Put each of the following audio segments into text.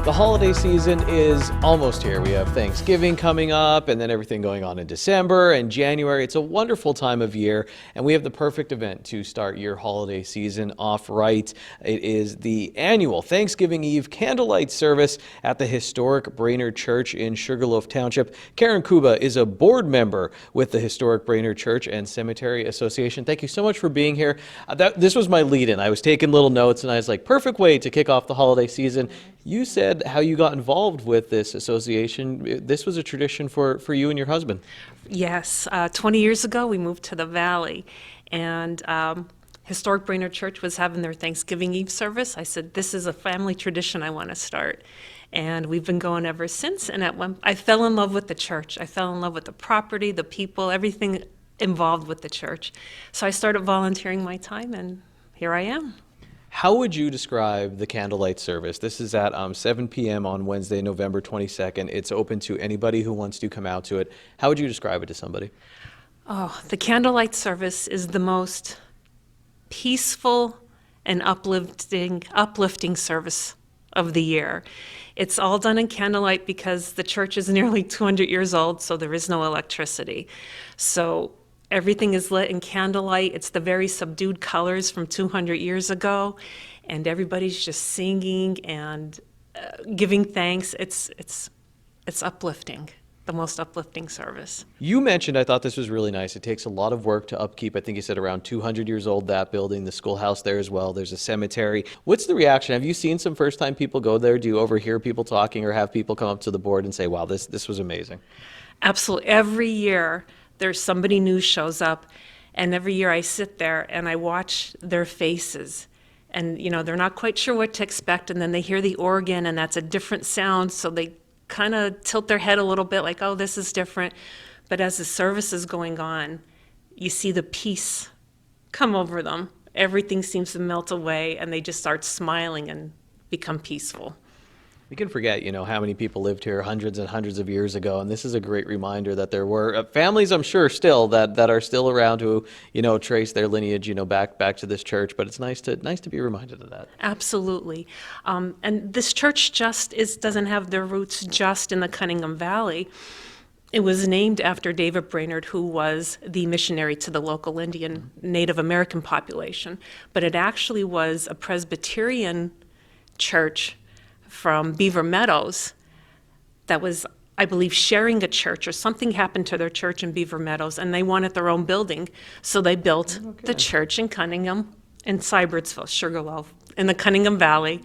The holiday season is almost here. We have Thanksgiving coming up and then everything going on in December and January. It's a wonderful time of year, and we have the perfect event to start your holiday season off right. It is the annual Thanksgiving Eve candlelight service at the historic Brainerd Church in Sugarloaf Township. Karen Kuba is a board member with the historic Brainerd Church and Cemetery Association. Thank you so much for being here. This was my lead-in. I was taking little notes and I was like, perfect way to kick off the holiday season. You said how you got involved with this association. This was a tradition for you and your husband. Yes, 20 years ago we moved to the Valley, and Historic Brainerd Church was having their Thanksgiving Eve service. I said, this is a family tradition I want to start. And we've been going ever since. And I fell in love with the church. I fell in love with the property, the people, everything involved with the church. So I started volunteering my time, and here I am. How would you describe the candlelight service? This is at 7 p.m. on Wednesday, November 22nd. It's open to anybody who wants to come out to it. How would you describe it to somebody? Oh, the candlelight service is the most peaceful and uplifting service of the year. It's all done in candlelight because the church is nearly 200 years old, so there is no electricity. So everything is lit in candlelight. It's the very subdued colors from 200 years ago, and everybody's just singing and giving thanks. It's uplifting, the most uplifting service. You mentioned, I thought this was really nice, it takes a lot of work to upkeep. I think you said around 200 years old, that building, the schoolhouse there as well. There's a cemetery. What's the reaction? Have you seen some first-time people go there? Do you overhear people talking or have people come up to the board and say, wow, this was amazing? Absolutely. Every year, there's somebody new shows up, and every year I sit there and I watch their faces, and they're not quite sure what to expect, and then they hear the organ and that's a different sound, so they kind of tilt their head a little bit like, oh, this is different. But as the service is going on, you see the peace come over them. Everything seems to melt away, and they just start smiling and become peaceful. You can forget, how many people lived here hundreds and hundreds of years ago, and this is a great reminder that there were families, I'm sure, still that are still around who, trace their lineage, back to this church. But it's nice to be reminded of that. Absolutely, and this church doesn't have their roots just in the Cunningham Valley. It was named after David Brainerd, who was the missionary to the local Indian Native American population. But it actually was a Presbyterian church from Beaver Meadows that was, I believe, sharing a church, or something happened to their church in Beaver Meadows, and they wanted their own building. So they built the church in Cunningham, in Sybertsville, Sugarloaf, in the Cunningham Valley,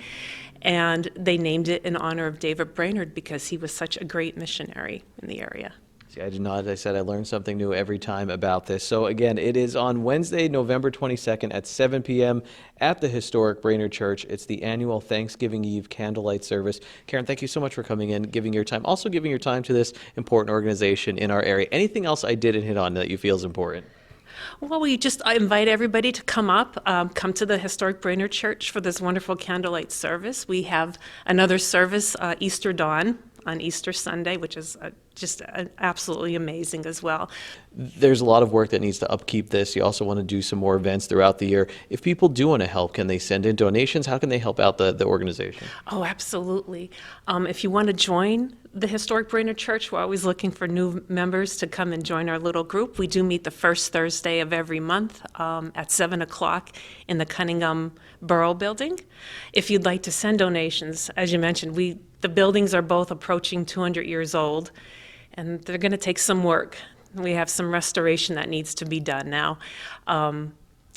and they named it in honor of David Brainerd because he was such a great missionary in the area. I did not. As I said, I learned something new every time about this. So again, it is on Wednesday, November 22nd at 7 p.m. at the historic Brainerd Church. It's the annual Thanksgiving Eve candlelight service. Karen, thank you so much for coming in, giving your time, also giving your time to this important organization in our area. Anything else I didn't hit on that you feel is important? Well, I invite everybody to come up, come to the historic Brainerd Church for this wonderful candlelight service. We have another service, Easter dawn, on Easter Sunday, which is just absolutely amazing as well. There's a lot of work that needs to upkeep this. You also want to do some more events throughout the year. If people do want to help, can they send in donations? How can they help out the organization? Oh, absolutely. If you want to join the Historic Brainerd Church, we're always looking for new members to come and join our little group. We do meet the first Thursday of every month at 7 o'clock in the Cunningham Borough Building. If you'd like to send donations, as you mentioned, the buildings are both approaching 200 years old, and they're going to take some work. We have some restoration that needs to be done now.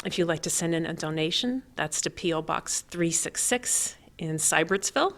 If you'd like to send in a donation, that's to P.O. Box 366 in Sybertsville.